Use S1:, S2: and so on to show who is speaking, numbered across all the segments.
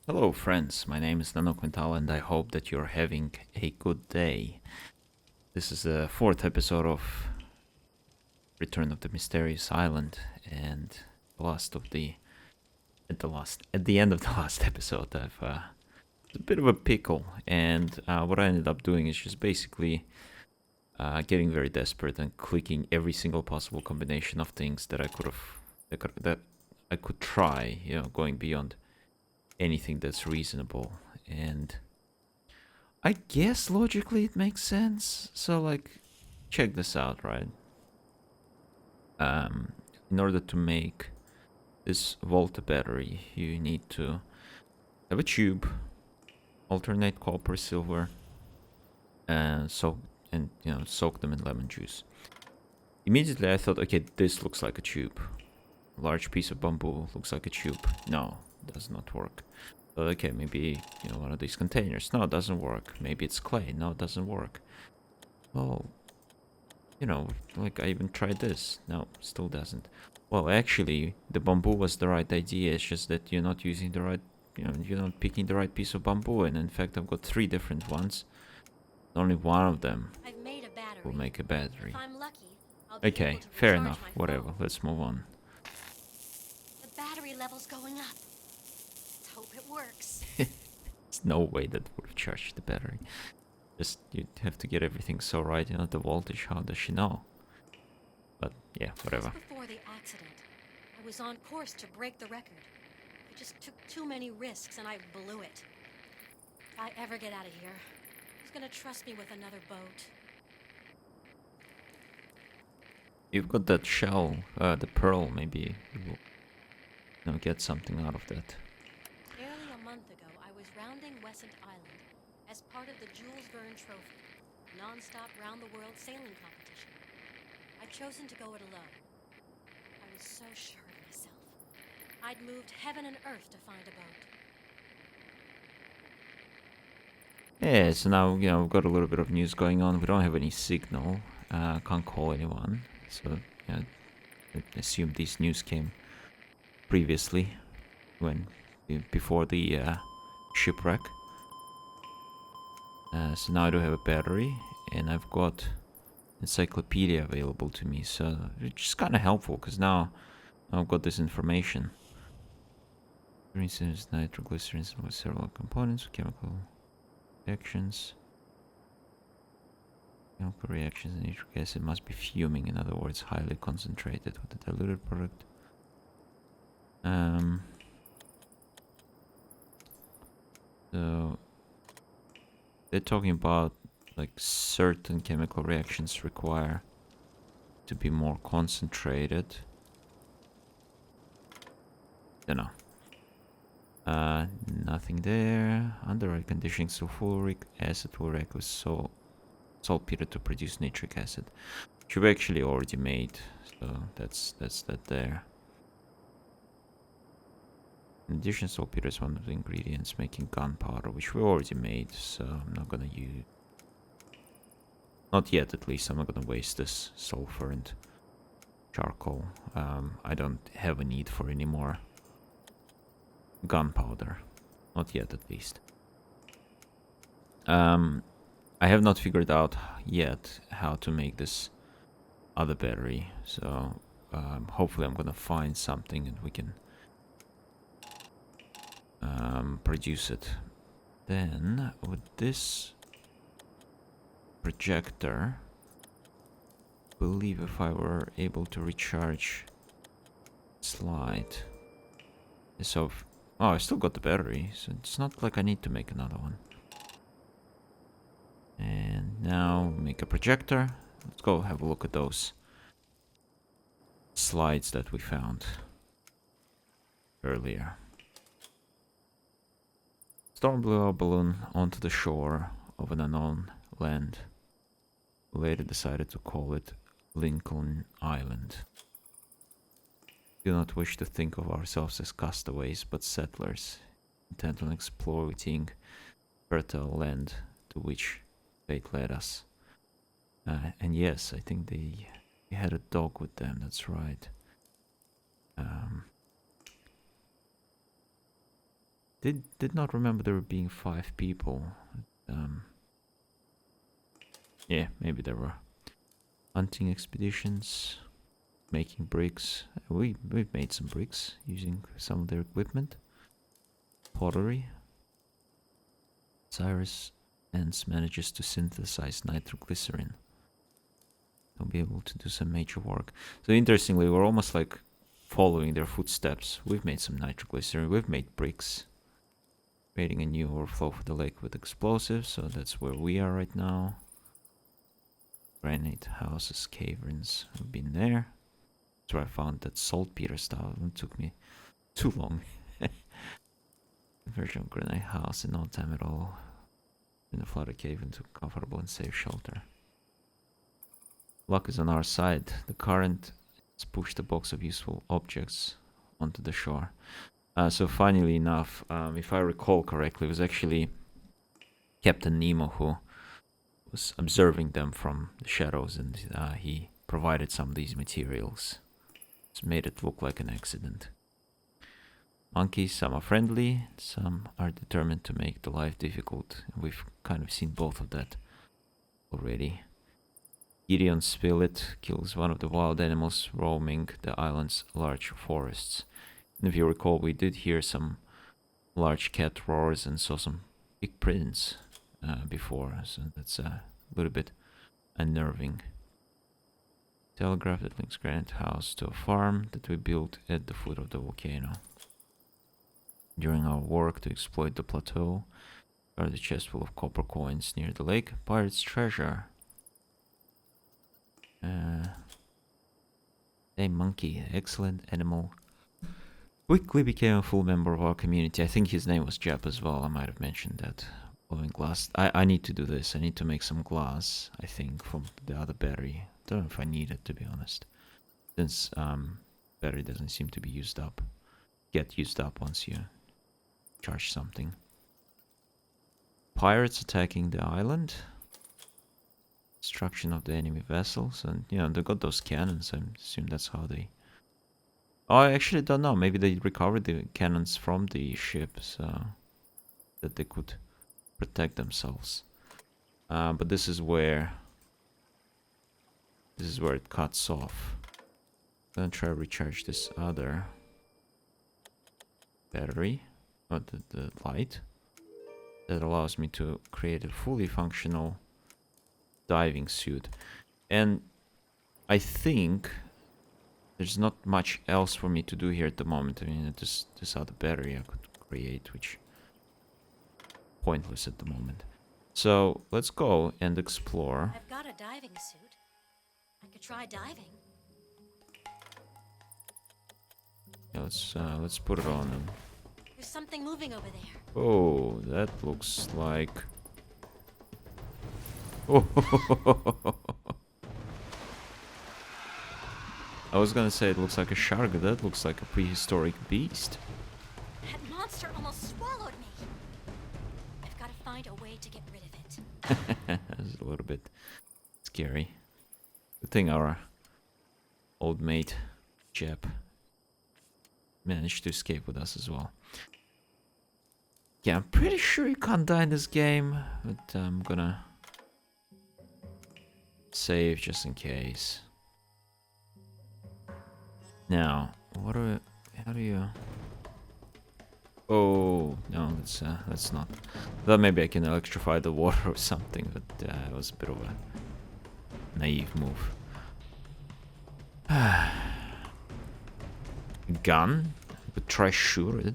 S1: Hello, friends. My name is Nano Quintal, and I hope that you're having a good day. This is the fourth episode of Return of the Mysterious Island, and the last of the at the end of the last episode, I've a bit of a pickle, and what I ended up doing is just basically getting very desperate and clicking every single possible combination of things that I could have that I could try, going beyond anything that's reasonable. And I guess logically it makes sense. So like, check this out, right? Um, in order to make this Volta battery, you need to have a tube, alternate copper, silver, and soak them in lemon juice. Immediately I thought, okay, this looks like a tube. A large piece of bamboo looks like a tube. No, does not work. So, okay, maybe one of these containers. No, it doesn't work. Maybe it's clay. No, it doesn't work. Well, like I even tried this. No, still doesn't. Well, actually, the bamboo was the right idea. It's just that you're not using the right, you're not picking the right piece of bamboo. And in fact, I've got three different ones. Only one of them will make a battery. Okay, fair enough. Whatever. Let's move on.
S2: The battery level's going up. Let's hope it works.
S1: There's no way that would have charged the battery. Just, you'd have to get everything so right, the voltage. How does she know? But yeah, whatever.
S2: Just before the accident, I was on course to break the record. I just took too many risks and I blew it. If I ever get out of here, who's gonna trust me with another boat?
S1: You've got that shell, the pearl. Maybe you will, get something out of that.
S2: Barely a month ago, I was rounding Wessant Island as part of the Jules Verne Trophy, non-stop round-the-world sailing competition. I'd chosen to go it alone. I was so sure of myself. I'd moved heaven and earth to find a boat.
S1: Yeah, so now, we've got a little bit of news going on. We don't have any signal. Can't call anyone. So, I assume this news came previously, before the shipwreck. So now I do have a battery, and I've got Encyclopedia available to me. So it's just kind of helpful, because now I've got this information. For instance, nitroglycerins with several components, chemical reactions. Chemical reactions in nitric acid must be fuming, in other words, highly concentrated with the diluted product. So they're talking about like certain chemical reactions require to be more concentrated. Don't know. Nothing there. Under right conditions, sulfuric acid will react with saltpeter to produce nitric acid, which we've actually already made. So that's that there. In addition, saltpeter is one of the ingredients making gunpowder, which we already made. So I'm not gonna use. Not yet, at least. I'm not gonna waste this sulfur and charcoal. I don't have a need for any more gunpowder. Not yet, at least. I have not figured out yet how to make this other battery. So hopefully I'm gonna find something and we can produce it. Then with this projector, I believe if I were able to recharge slide. So, I still got the battery, so it's not like I need to make another one. And now make a projector. Let's go have a look at those slides that we found earlier. Storm blew our balloon onto the shore of an unknown land. We later decided to call it Lincoln Island. We do not wish to think of ourselves as castaways, but settlers, intent on exploiting fertile land to which fate led us. And yes, I think they had a dog with them, that's right. Did not remember there being 5 people. Um, yeah, maybe there were hunting expeditions, making bricks. We've made some bricks using some of their equipment. Pottery. Cyrus hence manages to synthesize nitroglycerin. They'll be able to do some major work. So interestingly, we're almost like following their footsteps. We've made some nitroglycerin. We've made bricks. Creating a new overflow for the lake with explosives. So that's where we are right now. Granite houses, caverns. I've been there. That's where I found that saltpeter stuff. It took me too long. Version of granite house in no time at all. In a flooded cave into comfortable and safe shelter. Luck is on our side. The current has pushed a box of useful objects onto the shore. So funnily enough, if I recall correctly, it was actually Captain Nemo who was observing them from the shadows, and he provided some of these materials. It's made it look like an accident. Monkeys, some are friendly, some are determined to make the life difficult. We've kind of seen both of that already. Gideon Spilett kills one of the wild animals roaming the island's large forests. And if you recall, we did hear some large cat roars and saw some big prints before, so that's a little bit unnerving. Telegraph that links Granite House to a farm that we built at the foot of the volcano. During our work to exploit the plateau, found a chest full of copper coins near the lake. Pirate's treasure. Hey monkey, excellent animal. Quickly became a full member of our community. I think his name was Jap as well. I might have mentioned that. Following glass. I need to do this. I need to make some glass, I think, from the other battery. Don't know if I need it, to be honest. Since battery doesn't seem to be used up. Get used up once you charge something. Pirates attacking the island. Destruction of the enemy vessels. And, you know, they got those cannons. I assume that's how they... Oh, I actually don't know. Maybe they recovered the cannons from the ship, so that they could protect themselves. But this is where it cuts off. I'm gonna try to recharge this other battery, or the light, that allows me to create a fully functional diving suit. And I think there's not much else for me to do here at the moment. I mean, this other battery I could create, which pointless at the moment. So let's go and explore.
S2: I've got a diving suit. I could try diving.
S1: Yeah, let's put it on. And...
S2: There's something moving over there.
S1: Oh, that looks like... Oh, I was gonna say it looks like a shark, but that looks like a prehistoric beast.
S2: That monster almost swallowed me. I've got to find a way to get rid of it.
S1: That's a little bit scary. Good thing our old mate, Jep, managed to escape with us as well. Yeah, I'm pretty sure you can't die in this game, but I'm gonna save just in case. Now, how do you... Oh, no, that's not... Thought maybe I can electrify the water or something, but it was a bit of a naive move. Gun? But try shoot it.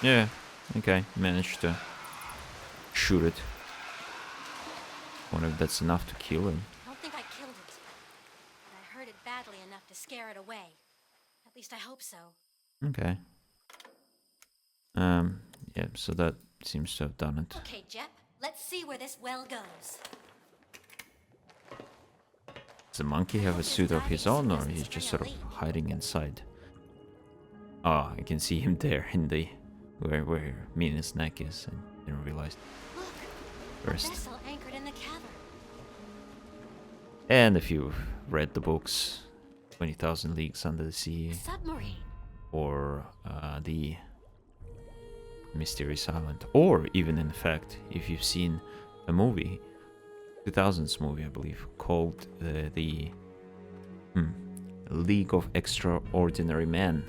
S1: Yeah, okay, managed to shoot it. Wonder if that's enough to kill it.
S2: I don't think I killed it, but I hurt it badly enough to scare it away. At least I hope so.
S1: Okay. Yeah, so that seems to have done it.
S2: Okay, Jep, let's see where this well goes.
S1: the monkey have a suit of his own, or he's just sort of hiding inside? Oh, I can see him there in the where Mina's neck is, and didn't realize
S2: Look,
S1: first.
S2: vessel anchored in the cavern.
S1: And if you've read the books, 20,000 Leagues Under the Sea,
S2: Submarine.
S1: or the Mysterious Island, or even in fact, if you've seen a movie, 2000s movie, I believe, called the League of Extraordinary Men.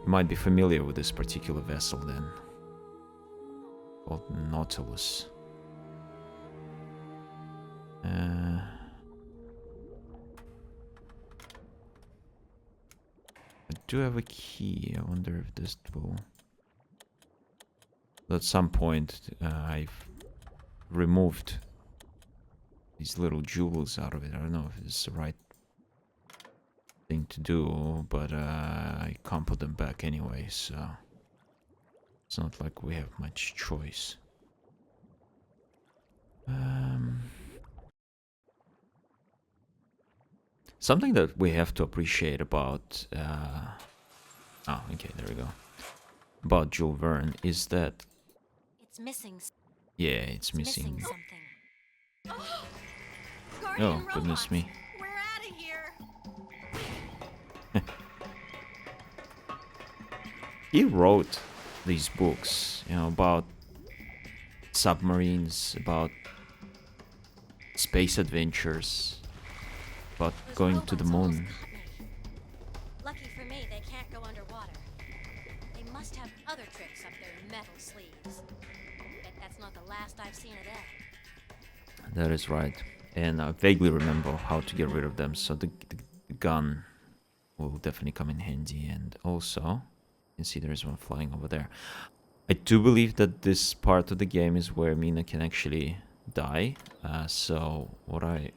S1: You might be familiar with this particular vessel then, called Nautilus. I do have a key. I wonder if this will... At some point, I've removed these little jewels out of it. I don't know if it's the right thing to do, but I can't put them back anyway, so it's not like we have much choice. Something that we have to appreciate about oh, okay, there we go. About Jules Verne is that
S2: It's missing.
S1: yeah, it's missing.
S2: something.
S1: Oh, goodness me.
S2: We're out of here.
S1: He wrote these books, you know, about submarines, about space adventures, about
S2: Those
S1: going to the
S2: robots almost
S1: moon.
S2: got me. Lucky for me, they can't go underwater. They must have other tricks up their metal sleeves. Bet that's not the last I've seen of them.
S1: That is right. And I vaguely remember how to get rid of them, so the gun will definitely come in handy. And also, you can see there's one flying over there. I do believe that this part of the game is where Mina can actually die. So what I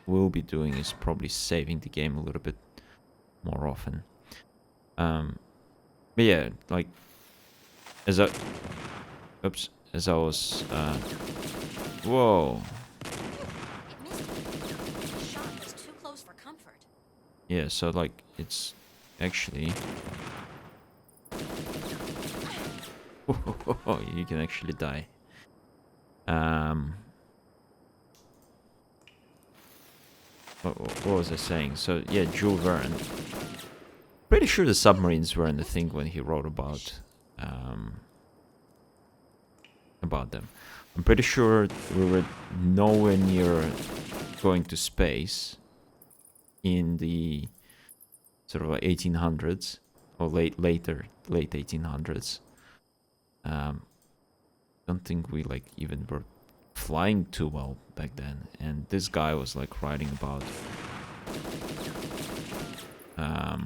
S1: will be doing is probably saving the game a little bit more often. But yeah, like as I was whoa.
S2: It missed me. The shot was too close for comfort.
S1: Yeah, so like it's actually you can actually die. What was I saying? So yeah, Jules Verne. Pretty sure the submarines weren't the thing when he wrote about them. I'm pretty sure we were nowhere near going to space in the sort of 1800s or late 1800s. Don't think we like even were flying too well back then, and this guy was like writing about how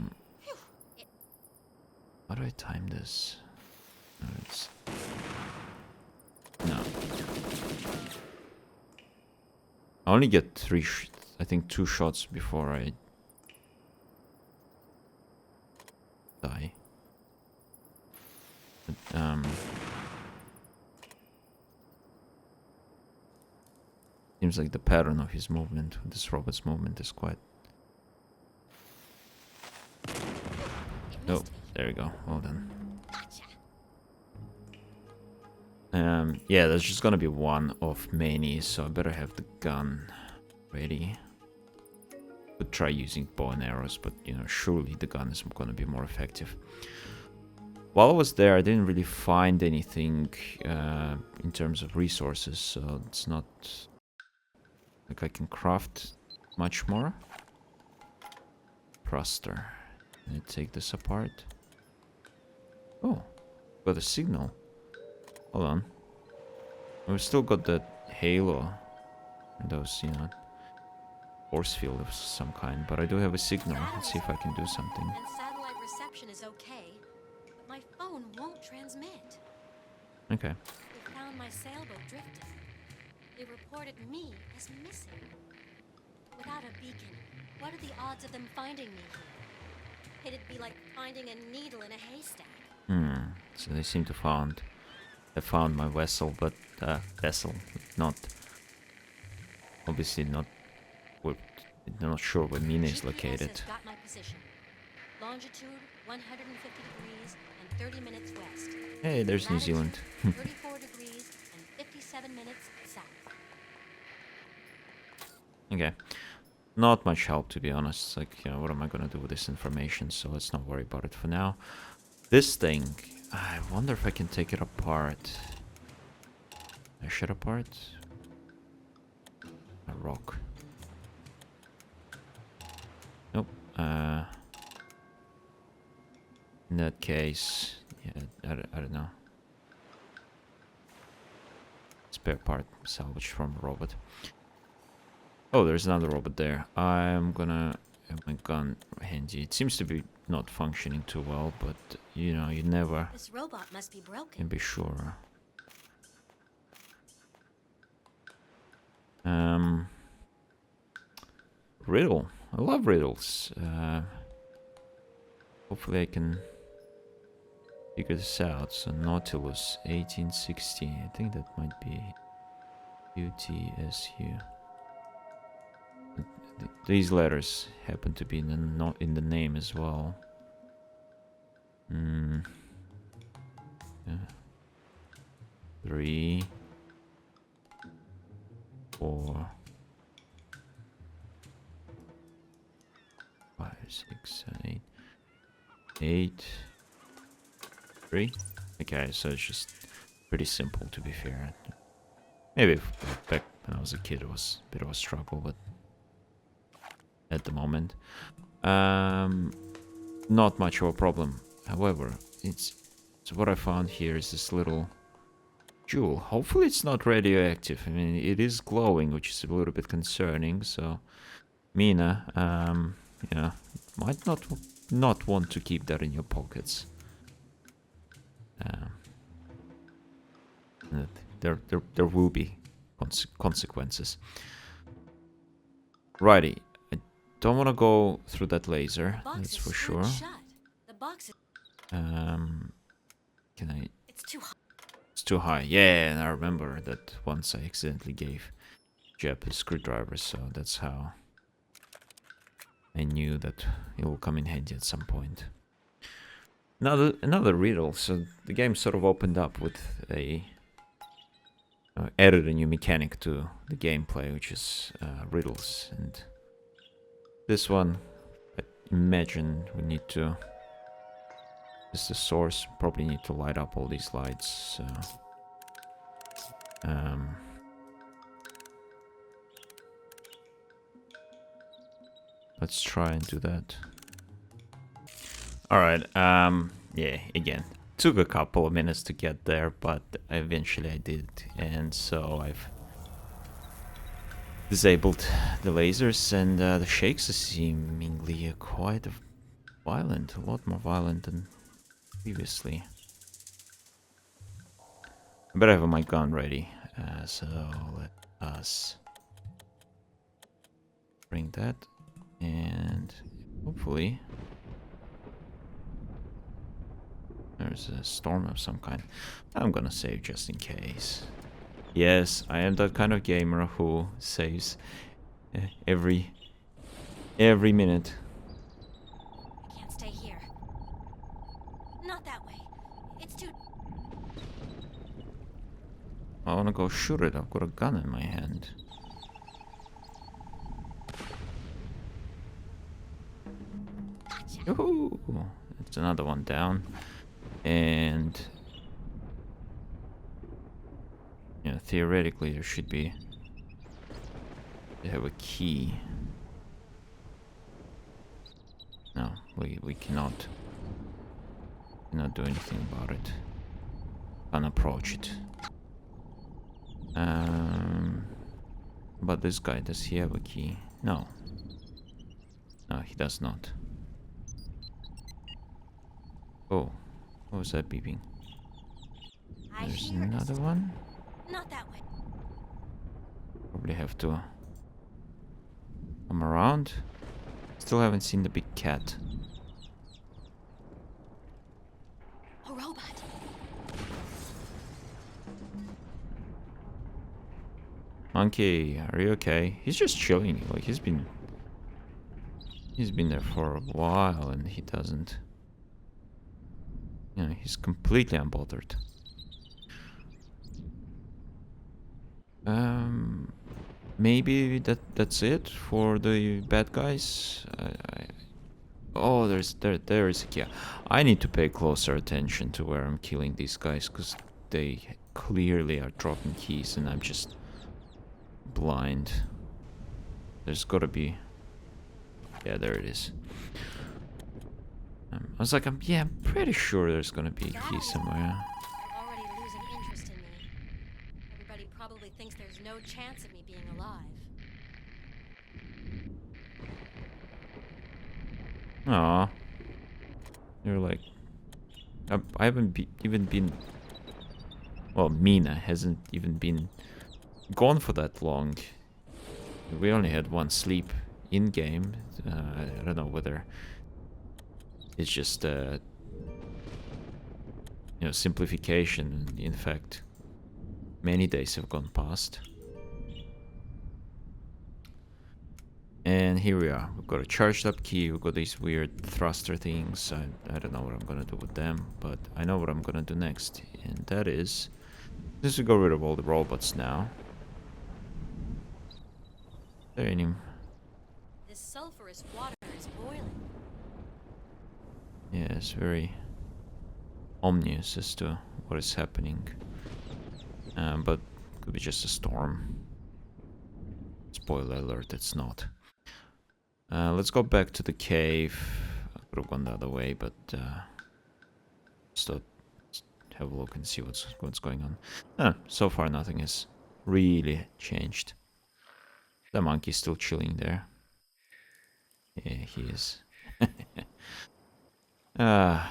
S1: do I time this? No, it's no. I only get I think 2 shots before I die. But, seems like the pattern of his movement, this robot's movement, is quite... Oh, there we go. Well done. Yeah, there's just gonna be one of many, so I better have the gun ready. Could try using bow and arrows, but you know, surely the gun is gonna be more effective. While I was there, I didn't really find anything in terms of resources, so it's not like I can craft much more. Thruster. Let me take this apart. Oh, got a signal. Hold on. We've still got that halo. And those, you know, force field of some kind. But I do have a signal. Let's see if I can do something.
S2: And satellite reception is okay, but my phone won't transmit.
S1: Okay.
S2: They found my sailboat drifting. They reported me as missing. Without a beacon, what are the odds of them finding me here? It'd be like finding a needle in a haystack.
S1: So they seem to have found my vessel, but not obviously not we're not sure where Mina is
S2: GPS
S1: located.
S2: has got my position. Longitude 150 degrees and 30 minutes west.
S1: Hey, there's New
S2: Latitude
S1: Zealand.
S2: 34 degrees and 57 minutes south.
S1: Okay. Not much help, to be honest. Like, you know, what am I gonna do with this information? So let's not worry about it for now. This thing, I wonder if I can take it apart. I shut apart? A rock. Nope. In that case, yeah, I don't know. Spare part salvaged from a robot. Oh, there's another robot there. I'm gonna have my gun handy. It seems to be not functioning too well, but you know, you never
S2: This robot must be broken.
S1: can be sure. Riddle. I love riddles. Hopefully I can figure this out. So Nautilus 1860. I think that might be UTSU. These letters happen to be in the name as well. Yeah. 3, 4, 5, 6, 7, 8, 3. Okay, so it's just pretty simple, to be fair. Maybe back when I was a kid it was a bit of a struggle, but at the moment, not much of a problem. However, so what I found here is this little jewel. Hopefully it's not radioactive. I mean, it is glowing, which is a little bit concerning. So Mina, yeah, might not want to keep that in your pockets. There will be consequences. Righty, I don't want to go through that laser. That's for sure.
S2: Shut. The box is...
S1: Can I?
S2: It's too hot.
S1: It's too high. Yeah, and I remember that once I accidentally gave Jeb a screwdriver, so that's how I knew that it will come in handy at some point. Another riddle. So the game sort of opened up with a added a new mechanic to the gameplay, which is riddles, and this one, I imagine we need to. This is the source. Probably need to light up all these lights. So, let's try and do that. All right. Yeah. Again, took a couple of minutes to get there, but eventually I did, and so I've disabled the lasers, and the shakes are seemingly quite violent, a lot more violent than previously. I better have my gun ready, so let us bring that, and hopefully there's a storm of some kind. I'm gonna save just in case. Yes, I am that kind of gamer who saves every minute.
S2: I can't stay here. Not that way. It's too...
S1: I wanna go shoot it. I've got a gun in my hand. Yoo-hoo! That's another one down. And yeah, theoretically there should be. They have a key. No, we cannot do anything about it. Can't approach it. But this guy, does he have a key? No. No, he does not. Oh, what was that beeping? There's another one.
S2: Not that way.
S1: Probably have to come around. Still haven't seen the big cat.
S2: A robot.
S1: Monkey, are you okay? He's just chilling. Like he's been there for a while and he doesn't. You know, he's completely unbothered. Maybe that's it for the bad guys. Oh, there is a key. I need to pay closer attention to where I'm killing these guys because they clearly are dropping keys and I'm just blind. There's gotta be. Yeah, there it is. I was like, I'm pretty sure there's gonna be a key somewhere.
S2: You're already losing interest in me. Everybody probably thinks there's no chance of me being alive.
S1: Aw. You're like... I haven't even been... Well, Mina hasn't even been gone for that long. We only had one sleep in-game. I don't know whether... It's just, you know, simplification. In fact, many days have gone past. And here we are. We've got a charged up key. We've got these weird thruster things. I don't know what I'm gonna do with them, but I know what I'm gonna do next. And that is... Just to get rid of all the robots now. There any...
S2: This sulfurous water is boiling.
S1: Yeah, it's very ominous as to what is happening. But could be just a storm. Spoiler alert, it's not. Let's go back to the cave. I could have gone the other way, but just thought, have a look and see what's going on. So far nothing has really changed. The monkey's still chilling there. Yeah, he is. Yeah,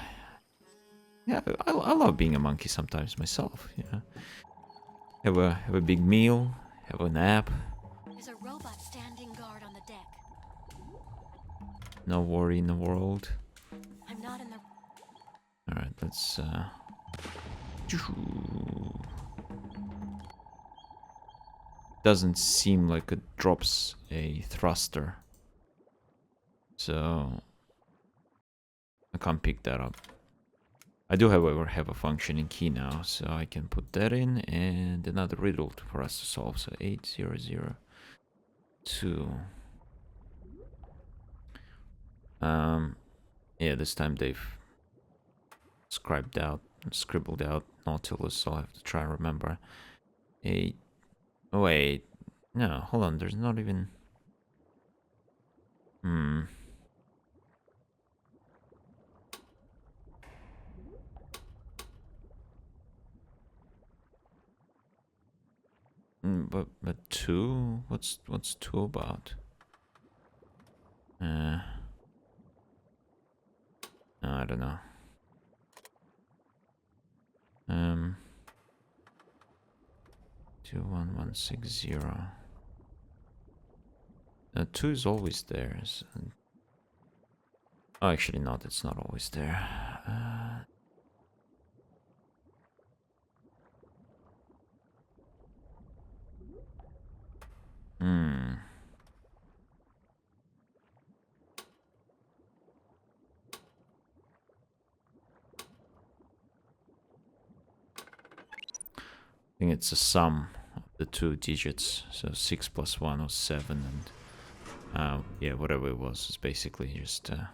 S1: I love being a monkey sometimes myself. Yeah, have a big meal, have a nap.
S2: There's a robot standing guard on the deck.
S1: No worry in the world.
S2: I'm not in the...
S1: Alright, let's doesn't seem like it drops a thruster. So I can't pick that up. I do however have a functioning key now, so I can put that in and another riddle for us to solve. So 8002. Yeah, this time they've scribbled out Nautilus, so I'll have to try and remember. Oh wait, no, hold on, there's not even... But two? What's two about? No, I don't know. 21160. 2 is always there. So... Oh, actually not, it's not always there. I think it's a sum of the two digits, so 6 plus 1 was 7, and yeah, whatever it was, is basically just a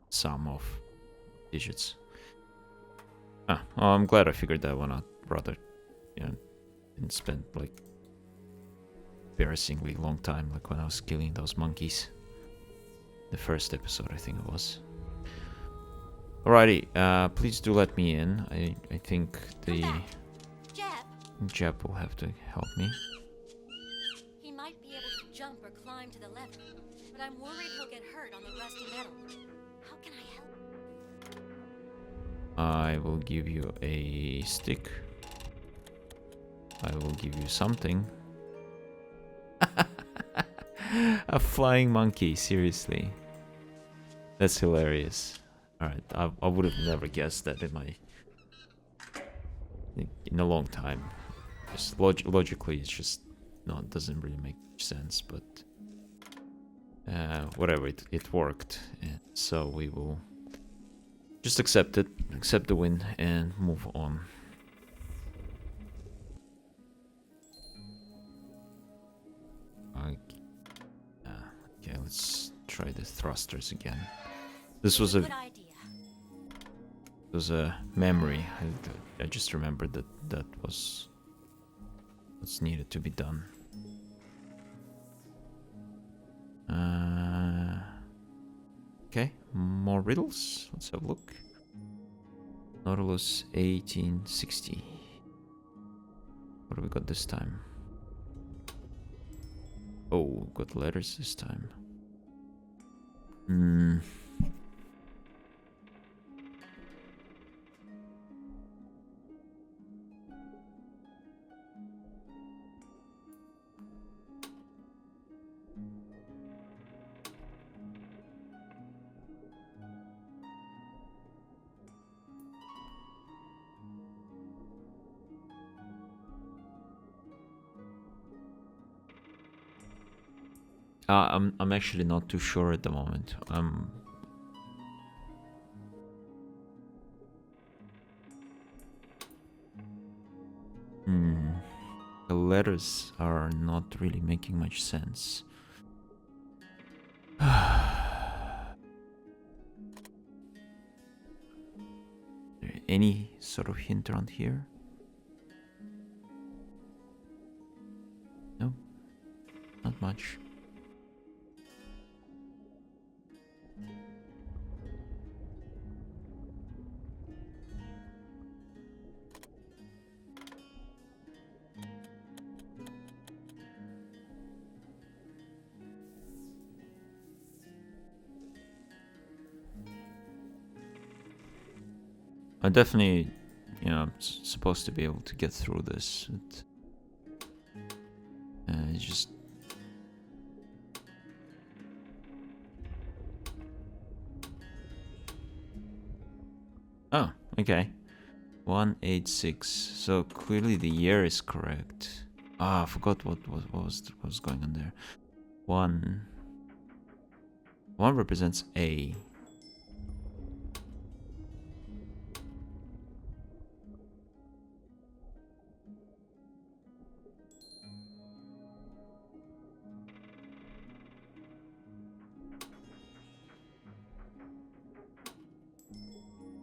S1: sum of digits. Oh, I'm glad I figured that one out rather, you know, didn't spend like embarrassingly long time like when I was killing those monkeys. The first episode, I think it was. Alrighty, please do let me in. I think the Jep will have to help me.
S2: He might be able to jump or climb to the lever, but I'm worried he'll get hurt on the rusty metal. How can I help?
S1: I will give you a stick. I will give you something. A flying monkey, seriously. That's hilarious. Alright, I would have never guessed that in a long time. Just logically, it's just No, it doesn't really make sense, but whatever, it worked. So we will just accept it, accept the win, and move on. Okay, let's try the thrusters again. This was
S2: Good idea.
S1: a memory. I just remembered that was what's needed to be done. Okay, more riddles. Let's have a look. Nautilus 1860. What do we got this time? Oh, got letters this time. I'm actually not too sure at the moment. The letters are not really making much sense. Any sort of hint around here? No, not much. I definitely, supposed to be able to get through this. It's just. Oh, okay. 186. So clearly the year is correct. Ah, I forgot what was going on there. One represents A.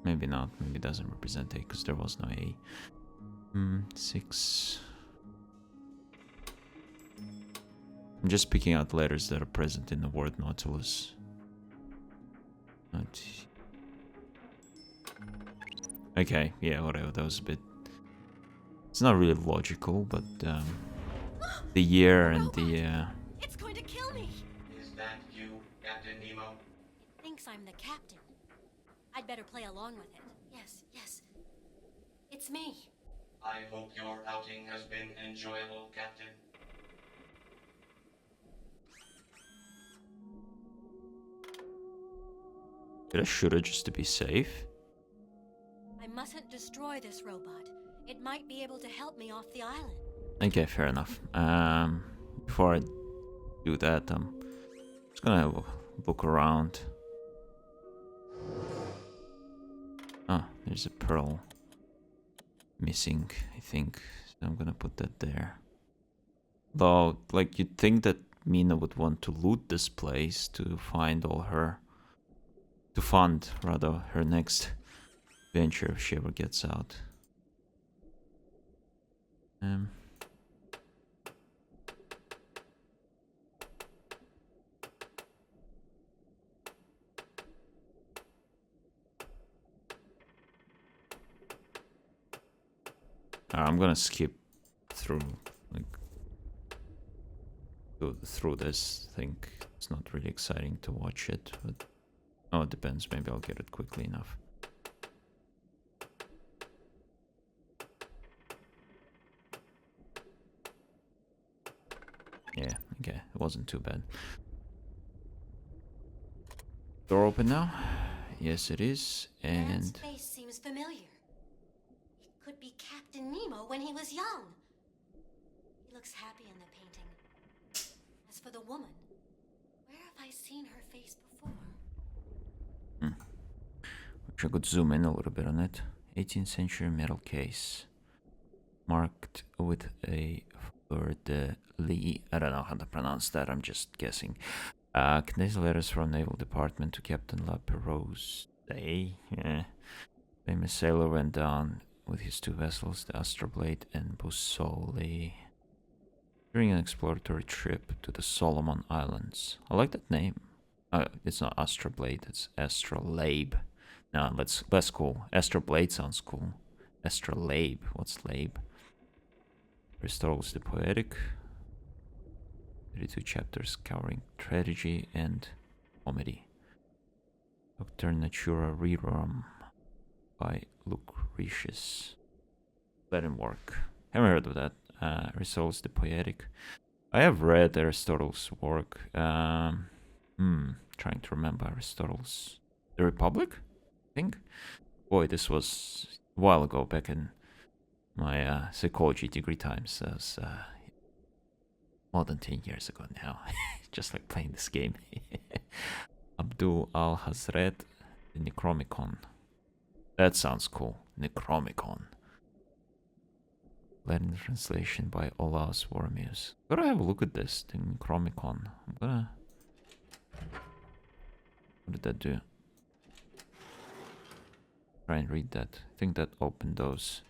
S1: Maybe not. Maybe it doesn't represent A because there was no A. 6. I'm just picking out letters that are present in the word Nautilus. Okay, yeah, whatever. That was a bit. It's not really logical, but the year and the.
S2: It's going to kill me.
S3: Is that you, Captain Nemo?
S2: It thinks I'm the captain. I'd better play along with it. Yes. It's me.
S3: I hope your outing has been enjoyable, Captain.
S1: Did I shoot it just to be safe?
S2: I mustn't destroy this robot. It might be able to help me off the island.
S1: Okay, fair enough. Before I do that, I'm just gonna have a look around. Ah, there's a pearl missing, I think. So I'm gonna put that there. Though, like, you'd think that Mina would want to loot this place to find all her... to fund, rather, her next venture if she ever gets out. I'm gonna skip through, like, through this. I think it's not really exciting to watch it, but oh, it depends. Maybe I'll get it quickly enough. Yeah, okay, it wasn't too bad. Door open now? Yes, it is,
S2: Man's
S1: and
S2: face seems familiar. It could be Captain Nemo when he was young. He looks happy in the painting. for the woman. Where have I seen her face before?
S1: Wish I could zoom in a little bit on it. 18th century metal case. Marked with a fleur-de-lis. I don't know how to pronounce that, I'm just guessing. Contains letters from Naval Department to Captain La Perrose. Yeah. Famous sailor went down with his two vessels, the Astroblade and Boussole, during an exploratory trip to the Solomon Islands. I like that name. It's not Astroblade, it's Astrolabe. No, less cool. Astroblade sounds cool. Astrolabe, what's labe? Aristotle's The Poetic. 32 chapters covering tragedy and comedy. Dr. Natura Rerum by Lucretius. Let him work. Haven't heard of that. Aristotle's The Poetic. I have read Aristotle's work. Trying to remember Aristotle's The Republic, I think. Boy, this was a while ago, back in my psychology degree times. That was more than 10 years ago now. Just like playing this game. Abdul al-Hazret, the Necromicon. That sounds cool. Necromicon. Latin translation by Olaus Wormius. Gotta have a look at this, the Necromicon. I'm gonna... What did that do? Try and read that. I think that opened those.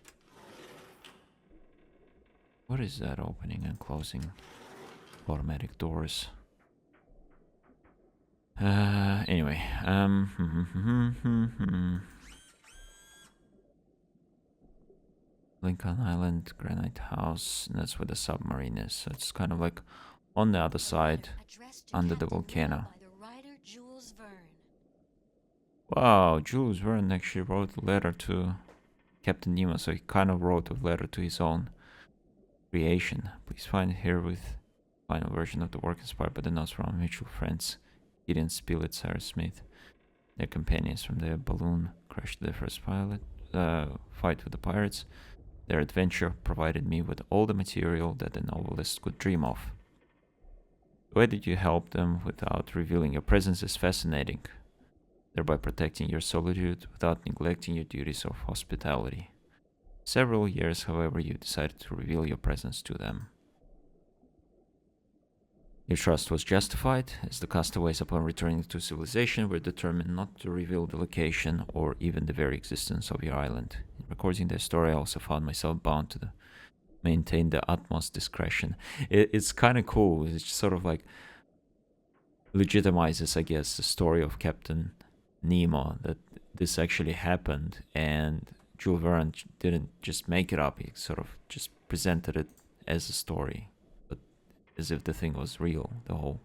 S1: What is that opening and closing? Automatic doors. Anyway. Lincoln Island, Granite House, and that's where the submarine is. So it's kind of like on the other side, under the volcano.
S2: By the writer Jules Verne.
S1: Wow, Jules Verne actually wrote a letter to Captain Nemo, so he kind of wrote a letter to his own creation. Please find here with final version of the work inspired by the notes from mutual friends Gideon Spilett, Cyrus Smith, their companions from their balloon crash to their first fight with the pirates. Their adventure provided me with all the material that a novelist could dream of. The way that you help them without revealing your presence is fascinating, thereby protecting your solitude without neglecting your duties of hospitality. Several years, however, you decided to reveal your presence to them. Your trust was justified, as the castaways upon returning to civilization were determined not to reveal the location or even the very existence of your island. In recording their story, I also found myself bound to maintain the utmost discretion. It's kind of cool. It's sort of like legitimizes, I guess, the story of Captain Nemo, that this actually happened, and Jules Verne didn't just make it up. He sort of just presented it as a story, but as if the thing was real. The whole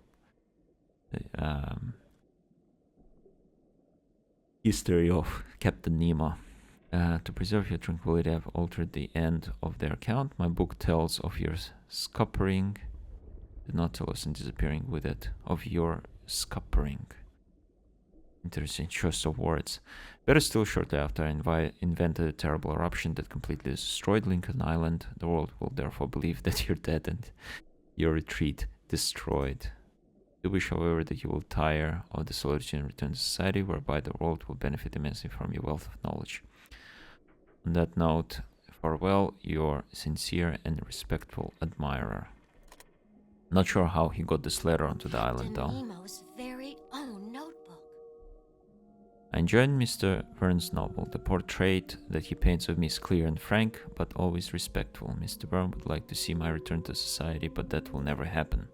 S1: history of Captain Nemo. To preserve your tranquility, I've altered the end of their account. My book tells of your scuppering, the Nautilus and disappearing with it, of your scuppering. Interesting choice of words. Better still, shortly after I invented a terrible eruption that completely destroyed Lincoln Island, the world will therefore believe that you're dead and your retreat destroyed. I wish, however, that you will tire of the solitude and return to society, whereby the world will benefit immensely from your wealth of knowledge. On that note, farewell, your sincere and respectful admirer. Not sure how he got this letter onto the island, though.
S2: Nemo's very own notebook.
S1: I enjoyed Mr. Verne's novel. The portrait that he paints of me is clear and frank, but always respectful. Mr. Verne would like to see my return to society, but that will never happen.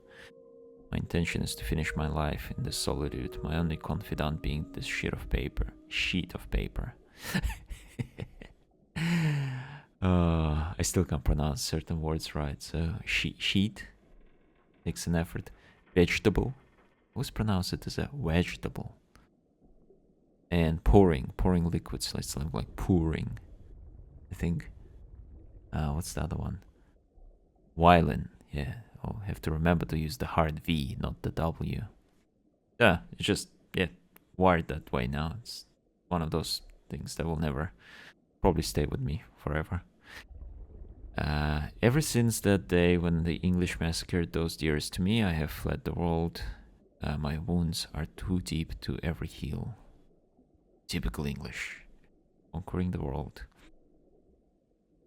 S1: My intention is to finish my life in this solitude, my only confidant being this sheet of paper. I still can't pronounce certain words right, so sheet takes an effort. Vegetable, I always pronounce it as a vegetable. And pouring liquids, it's like pouring. I think. What's the other one? Violin, yeah. I'll have to remember to use the hard V, not the W. Yeah, it's just, wired that way now. It's one of those things that will never probably stay with me forever. Ever since that day when the English massacred those dearest to me, I have fled the world. My wounds are too deep to ever heal. Typical English. Conquering the world.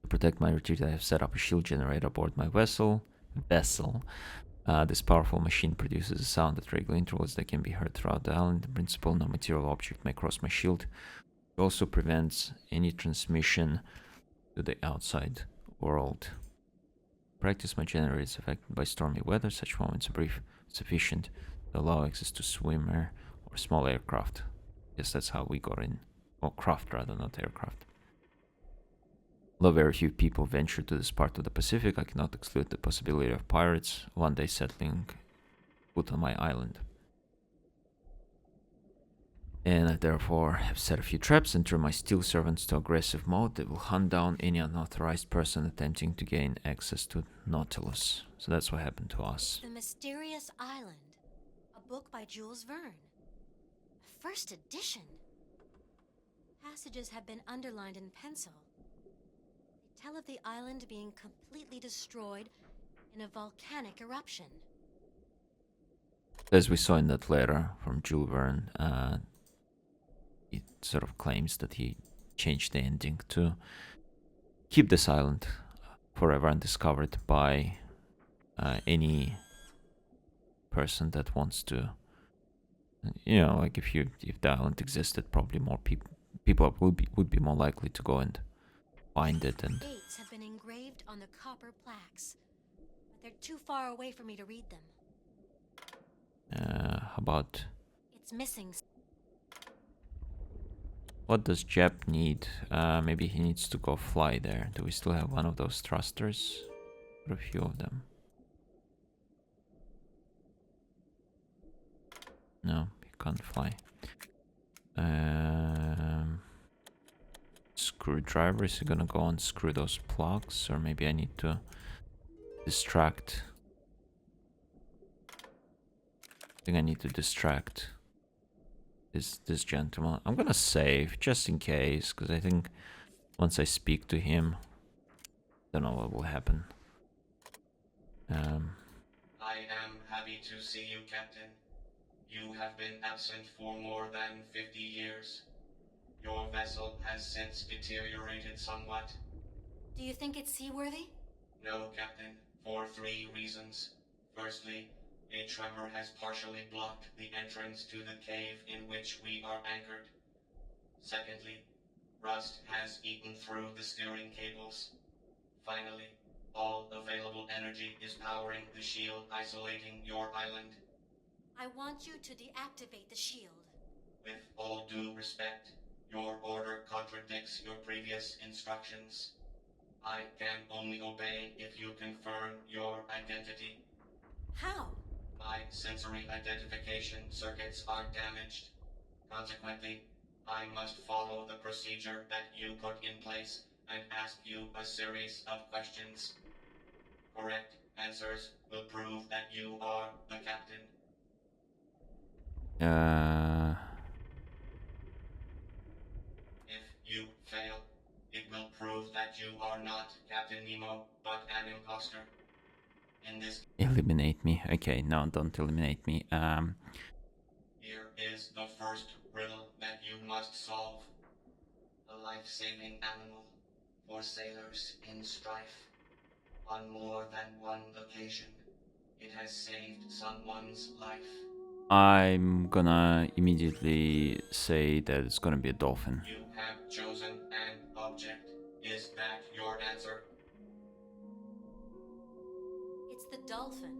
S1: To protect my retreat, I have set up a shield generator aboard my vessel. This powerful machine produces a sound at regular intervals that can be heard throughout the island. In principle, no material object may cross my shield. It also prevents any transmission to the outside world. Practice, my generator is affected by stormy weather. Such moments are brief, sufficient to allow access to swimmer or small aircraft. Yes, that's how we got in. Or craft rather, not aircraft. Although very few people venture to this part of the Pacific, I cannot exclude the possibility of pirates one day settling foot on my island. And I therefore have set a few traps and turned my steel servants to aggressive mode that will hunt down any unauthorized person attempting to gain access to Nautilus. So that's what happened to us.
S2: The Mysterious Island, a book by Jules Verne. First edition. Passages have been underlined in pencil. They tell of the island being completely destroyed in a volcanic eruption.
S1: As we saw in that letter from Jules Verne, it sort of claims that he changed the ending to keep this island forever undiscovered by any person that wants to. You know, like if the island existed, probably more people would be more likely to go and find it. And
S2: Dates have been engraved on the copper plaques, but they're too far away for me to read them.
S1: how about
S2: It's missing.
S1: what does Jep need? Maybe he needs to go fly there. Do we still have one of those thrusters? Or a few of them? No, he can't fly. Screwdriver, is he gonna go and screw those plugs? Or maybe I need to distract. I think I need to distract this gentleman. I'm gonna save just in case, because I think once I speak to him, don't know what will happen.
S3: I am happy to see you, Captain. You have been absent for more than 50 years. Your vessel has since deteriorated somewhat.
S2: Do you think it's seaworthy?
S3: No, Captain, for 3 reasons. Firstly, a tremor has partially blocked the entrance to the cave in which we are anchored. Secondly, rust has eaten through the steering cables. Finally, all available energy is powering the shield isolating your island.
S2: I want you to deactivate the shield.
S3: With all due respect, your order contradicts your previous instructions. I can only obey if you confirm your identity.
S2: How?
S3: My sensory identification circuits are damaged. Consequently, I must follow the procedure that you put in place and ask you a series of questions. Correct answers will prove that you are the captain. If you fail, it will prove that you are not Captain Nemo, but an imposter. In this,
S1: Eliminate me. Okay, no, don't eliminate me.
S3: here is the first riddle that you must solve. A life-saving animal for sailors in strife. On more than one occasion, it has saved someone's life.
S1: I'm gonna immediately say that it's gonna be a dolphin.
S3: You have chosen an object. Is that your answer?
S2: It's the dolphin.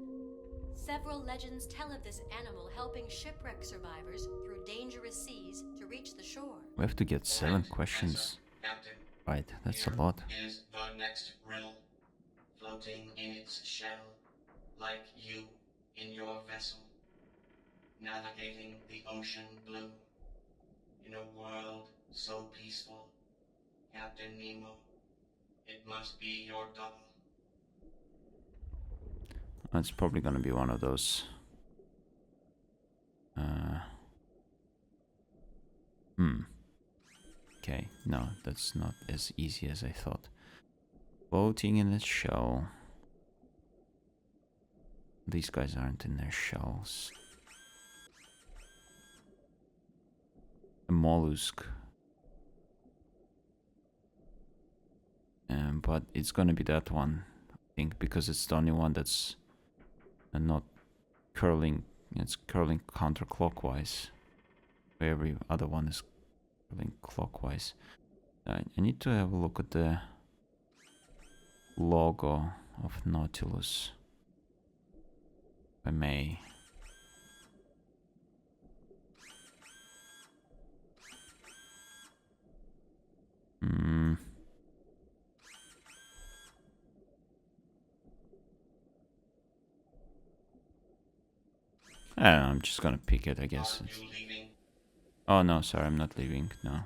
S2: Several legends tell of this animal helping shipwreck survivors through dangerous seas to reach the shore.
S1: We have to get 7
S3: Correct
S1: questions.
S3: answer, Captain.
S1: Right, that's
S3: Here
S1: a lot.
S3: is the next riddle. Floating in its shell, like you in your vessel, navigating the ocean blue. In a world so peaceful, Captain Nemo, it must be your double.
S1: It's probably gonna be one of those. Okay, no, that's not as easy as I thought. Floating in its shell. These guys aren't in their shells. A mollusk. But it's gonna be that one, I think, because it's the only one that's not curling. It's curling counterclockwise. Every other one is curling clockwise. I need to have a look at the logo of Nautilus, if I may. I'm just gonna pick it, I guess.
S3: Are you leaving?
S1: Oh no, sorry, I'm not leaving. No.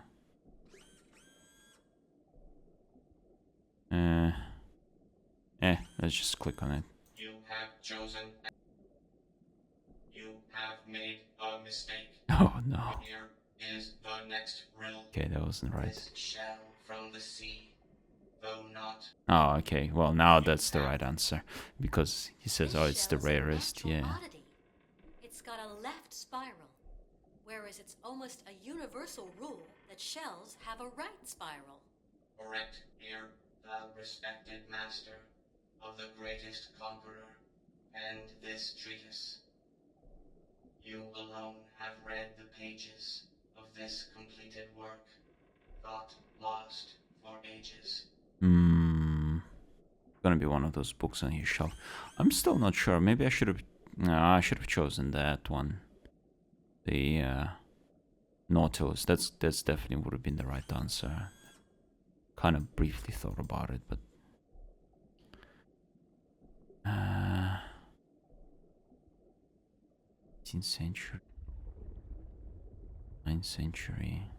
S1: Let's just click on it.
S3: You have chosen. You have made a mistake.
S1: Oh no.
S3: Here is the next riddle.
S1: Okay, that wasn't right.
S3: This shell from the sea, though not.
S1: Oh, okay. Well, now that's the right answer because he says,
S2: This
S1: "Oh, it's the
S2: shell's a
S1: rarest."
S2: natural
S1: Yeah.
S2: oddity. It's got a left spiral, whereas it's almost a universal rule that shells have a right spiral.
S3: Correct here, the respected master of the greatest conqueror, and this treatise. You alone have read the pages of this completed work, thought lost for ages.
S1: Gonna be one of those books on his shelf. I'm still not sure. Maybe I should have. No, I should have chosen that one. The Nautilus. That's definitely would have been the right answer. Kind of briefly thought about it, but 18th century, 9th century.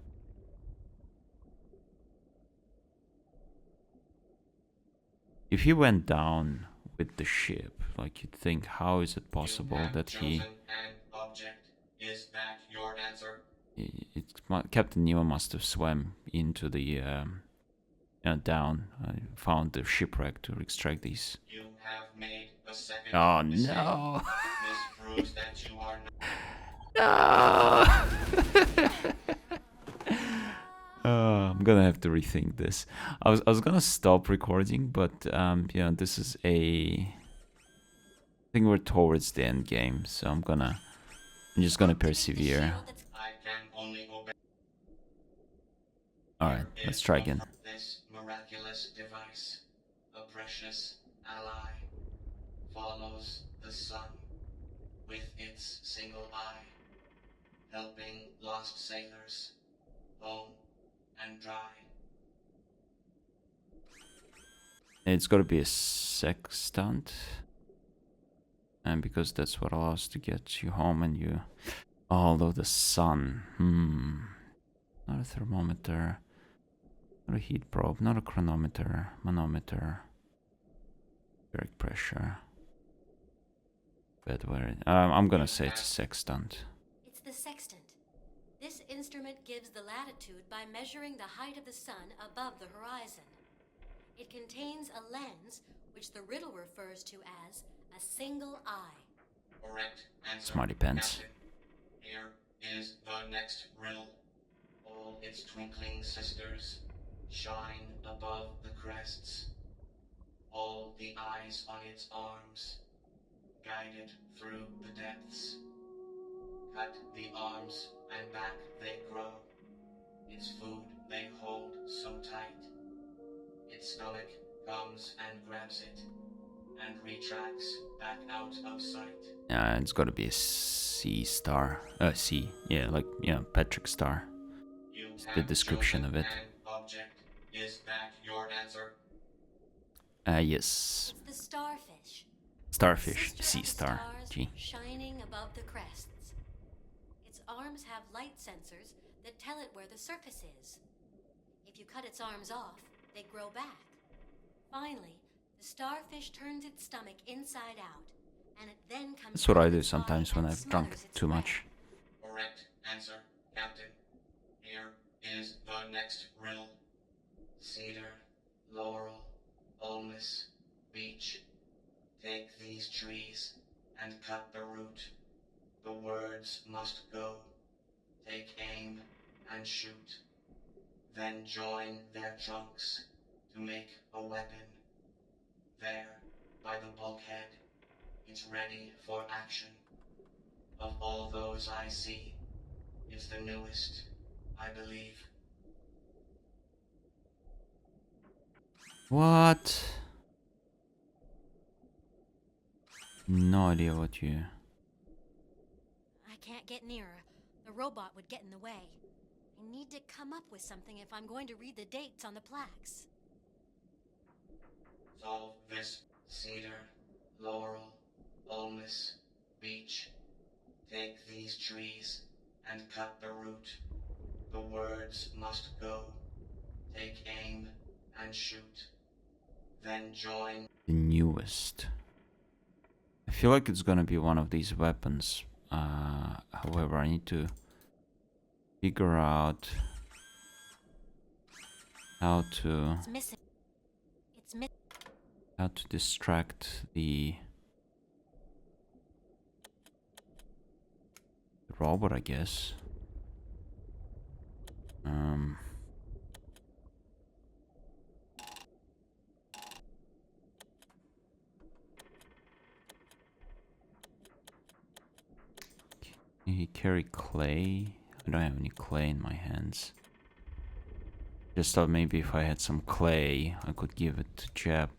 S1: If he went down with the ship, like you'd think, how is it possible
S3: You have
S1: that he?
S3: chosen an object. Is that your answer?
S1: Captain Nemo must have swam into the down. Found the shipwreck to extract these.
S3: You have made a second
S1: Oh
S3: mistake.
S1: no!
S3: This proves that you are
S1: No! I'm gonna have to rethink this. I was gonna stop recording, but yeah, this is I think we're towards the end game, so I'm just gonna persevere.
S3: I can only obey.
S1: Alright, let's try again.
S3: This miraculous device, a precious ally, follows the sun with its single eye, helping lost sailors home and dry.
S1: It's gotta be a sextant. And because that's what allows to get you home and you... Although the sun... Not a thermometer. Not a heat probe. Not a chronometer. Manometer. Atmospheric pressure. Bed wear. I'm gonna say it's a sextant.
S2: It's the sextant. This instrument gives the latitude by measuring the height of the sun above the horizon. It contains a lens, which the riddle refers to as a single eye.
S3: Correct answer.
S1: Smarty pants.
S3: Captain. Here is the next riddle. All its twinkling sisters shine above the crests. All the eyes on its arms, guided through the depths. Cut the arms and back they grow. Its food they hold so tight. Its stomach comes and grabs it, and retracts back out of sight.
S1: It's gotta be a sea star. Sea. Yeah, like, Patrick Star.
S3: You
S1: The
S3: have
S1: description
S3: chosen
S1: of it.
S3: an object. Is that your answer?
S1: Yes.
S2: It's the starfish.
S1: Starfish.
S2: Sister
S1: Sea
S2: of the
S1: star.
S2: stars
S1: Gee.
S2: shining above the crests. Its arms have light sensors that tell it where the surface is. If you cut its arms off, they grow back. Finally, the starfish turns its stomach inside out, and it then comes
S1: That's what
S2: out
S1: I
S2: of
S1: do
S2: its body
S1: sometimes when
S2: and
S1: I've drunk
S2: smothers its
S1: too
S2: prey.
S1: much.
S3: Correct answer, Captain. Here is the next riddle. Cedar, laurel, Ulmus, beach. Take these trees and cut the root. The words must go. Take aim and shoot. Then join their trunks to make a weapon. There, by the bulkhead, it's ready for action. Of all those I see, it's the newest, I believe.
S1: What? No idea what you...
S2: I can't get nearer. The robot would get in the way. I need to come up with something if I'm going to read the dates on the plaques.
S3: Solve this. Cedar, laurel, ulmus, beech. Take these trees and cut the root. The words must go. Take aim and shoot. Then join.
S1: The newest. I feel like it's gonna be one of these weapons. However, I need to figure out how to
S2: It's missing. It's missing.
S1: how to distract the robot, I guess. Can he carry clay? I don't have any clay in my hands. Just thought maybe if I had some clay, I could give it to Jep.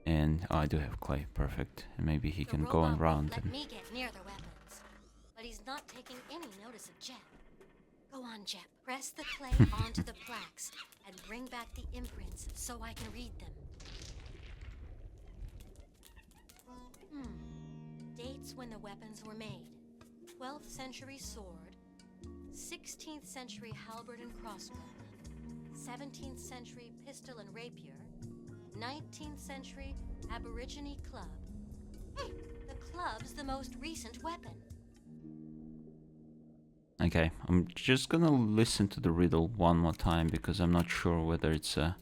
S1: And oh, I do have clay, perfect. And maybe he can go around
S2: Let
S1: and...
S2: me get near the weapons, but he's not taking any notice of Jep. Go on, Jep. Press the clay onto the plaques and bring back the imprints so I can read them. Dates when the weapons were made: 12th century sword, 16th century halberd and crossbow, 17th century pistol and rapier, 19th century Aborigine club. Hey, the club's the most recent weapon.
S1: Okay, I'm just gonna listen to the riddle one more time because I'm not sure whether it's a...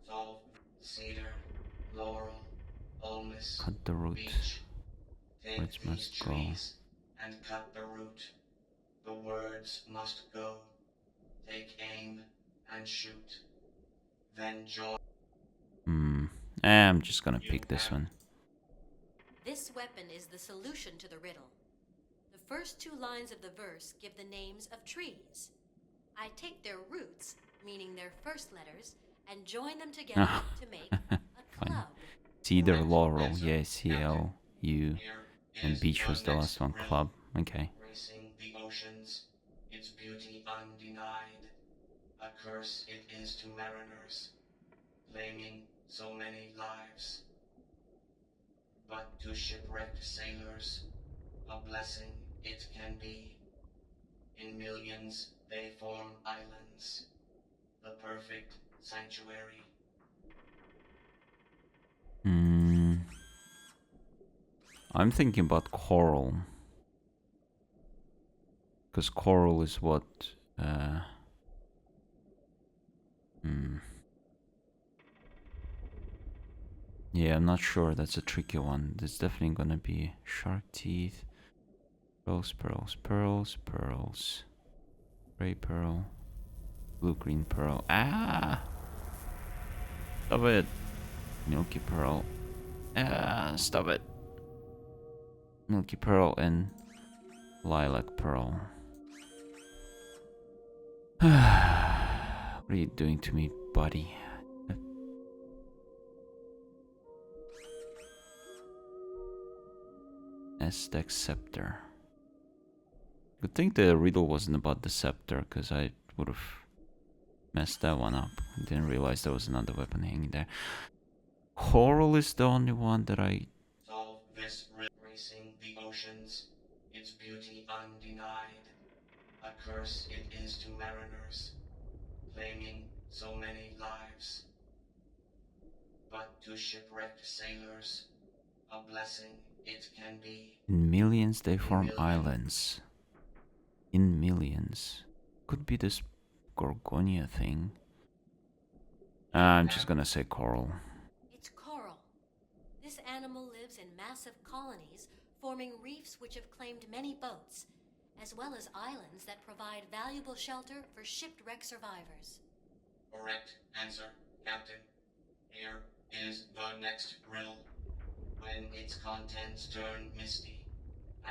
S3: Solve. Cedar, laurel, ulmus,
S1: Cut the root.
S3: beech. Take
S1: Words
S3: these
S1: must go.
S3: trees and cut the root. The words must go. Take aim and shoot. Then join.
S1: I'm just gonna pick this one.
S2: This weapon is the solution to the riddle. The first two lines of the verse give the names of trees. I take their roots, meaning their first letters, and join them together to make a club.
S1: Cedar, laurel, yeah, CLU,
S3: Here
S1: and
S3: is
S1: beach
S3: your
S1: was the
S3: next
S1: last one.
S3: riddle.
S1: Club. Okay.
S3: Racing the oceans, its beauty undenied. A curse it is to mariners, claiming so many lives. But to shipwrecked sailors, a blessing it can be. In millions they form islands, the perfect sanctuary.
S1: I'm thinking about coral. Because coral is what... Yeah, I'm not sure. That's a tricky one. There's definitely gonna be shark teeth. Pearls, pearls, pearls, pearls. Gray pearl. Blue-green pearl. Ah! Stop it. Milky pearl. Ah, stop it. Milky pearl and lilac pearl. What are you doing to me, buddy? Aztec scepter. Good thing the riddle wasn't about the scepter, because I would have messed that one up. I didn't realize there was another weapon hanging there. Coral is the only one that I...
S3: Solve this racing the oceans, its beauty undenied. A curse it is to mariners, claiming so many lives. But to shipwrecked sailors, a blessing it can be.
S1: In millions they
S3: In
S1: form
S3: millions.
S1: islands. In millions. Could be this Gorgonia thing. I'm just gonna say coral.
S2: It's coral. This animal lives in massive colonies, forming reefs which have claimed many boats, as well as islands that provide valuable shelter for shipwreck survivors.
S3: Correct answer, Captain. Here is the next riddle. When its contents turn misty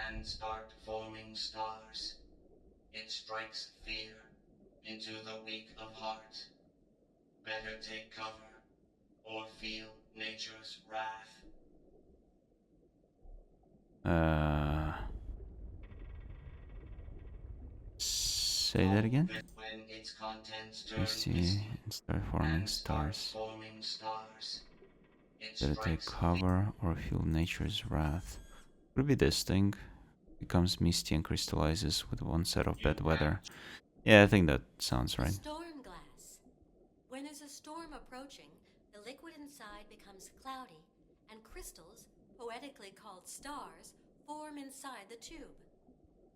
S3: and start forming stars, it strikes fear into the weak of heart. Better take cover or feel nature's wrath.
S1: Say that again?
S3: When its contents turn
S1: Misty
S3: misty
S1: and start forming
S3: and start
S1: stars.
S3: forming stars, it
S1: Better take
S3: strikes
S1: cover or feel nature's wrath. Could be this thing. Becomes misty and crystallizes with one set of bad weather. Yeah, I think that sounds right.
S2: Storm glass. When there's a storm approaching, the liquid inside becomes cloudy, and crystals, poetically called stars, form inside the tube.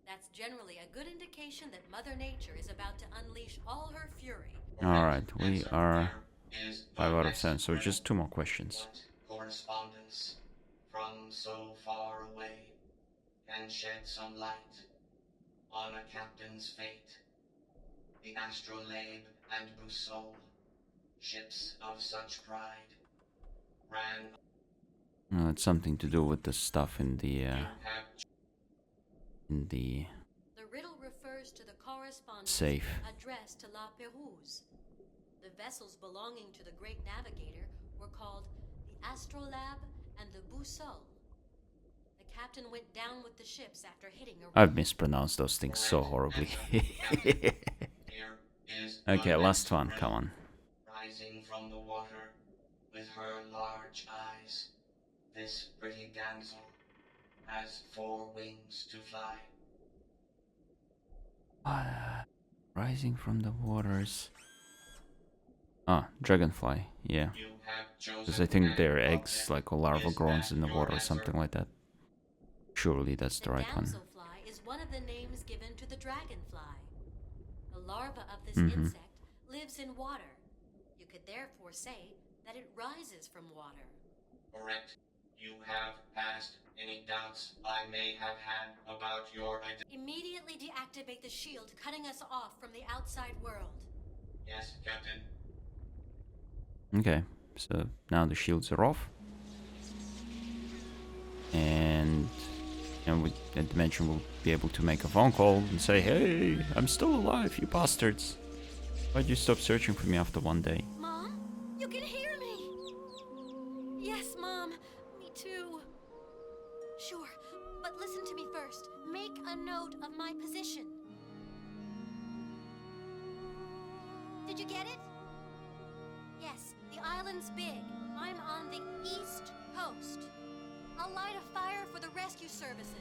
S2: That's generally a good indication that Mother Nature is about to unleash all her fury.
S1: Alright, we are
S3: Here is the
S1: 5 out of
S3: next
S1: 10, so
S3: riddle.
S1: just 2 more questions.
S3: What correspondence from so far away can shed some light on a captain's fate? The astrolabe and boussole, ships of such pride, ran.
S1: It's something to do with the stuff in the
S3: You have
S2: The riddle refers to the correspondence
S1: safe.
S2: addressed to La Pérouse. The vessels belonging to the great navigator were called the Astrolabe and the Boussole. The captain went down with the ships after hitting a
S1: I've mispronounced those things so horribly.
S3: Here is the
S1: Okay, last
S3: next
S1: one,
S3: riddle.
S1: come on.
S3: Rising from the water with her large eyes, this pretty damsel has 4 wings to fly.
S1: Rising from the waters. Ah, dragonfly, yeah.
S3: You have chosen
S1: Because I think
S3: an
S1: they're eggs,
S3: object.
S1: like a larva
S3: Is
S1: grows
S3: that
S1: in the
S3: your
S1: water or
S3: answer?
S1: something like that. Surely that's the right one.
S2: damselfly is one of the names given to the dragonfly. The larva of this
S1: Mhm.
S2: insect lives in water. You could therefore say that it rises from water.
S3: Correct. You have passed any doubts I may have had about your identity.
S2: Immediately deactivate the shield, cutting us off from the outside world.
S3: Yes, Captain.
S1: Okay, so now the shields are off. And we, at Dimension, will be able to make a phone call and say, hey, I'm still alive, you bastards. Why'd you stop searching for me after 1 day?
S2: Mom? You can hear me! Yes, Mom. Me too. Sure, but listen to me first. Make a note of my position. Did you get it? Yes, the island's big. I'm on the east coast. I'll light a fire for the rescue services.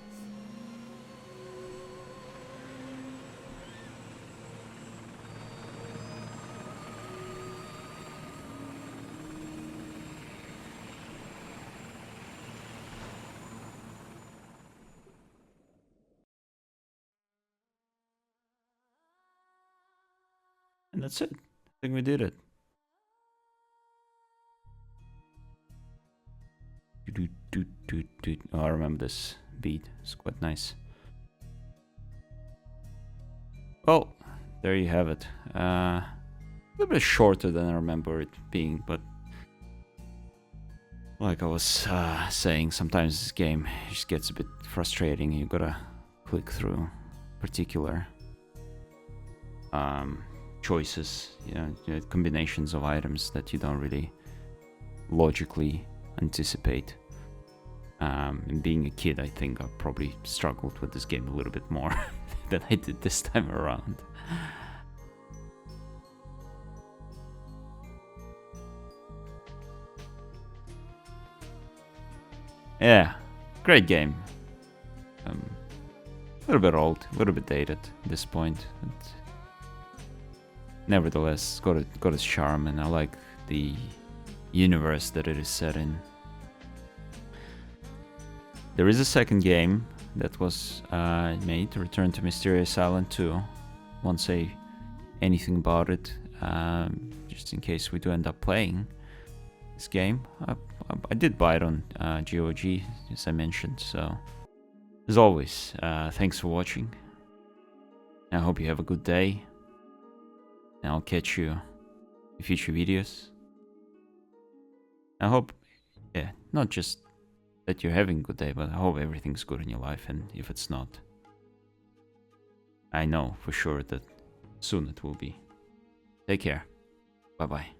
S1: And that's it. I think we did it. Oh, I remember this beat. It's quite nice. Well, there you have it. A little bit shorter than I remember it being, but like I was saying, sometimes this game just gets a bit frustrating. You gotta click through particular choices, combinations of items that you don't really logically anticipate. And being a kid, I think I probably struggled with this game a little bit more than I did this time around. Yeah, great game. A little bit old, a little bit dated at this point, but nevertheless, got its charm, and I like the universe that it is set in. There is a second game that was made, Return to Mysterious Island 2. Once a anything about it, just in case we do end up playing this game. I did buy it on GOG, as I mentioned, so as always, thanks for watching. I hope you have a good day, and I'll catch you in future videos. I hope, yeah, not just that you're having a good day, but I hope everything's good in your life, and if it's not, I know for sure that soon it will be. Take care. Bye bye.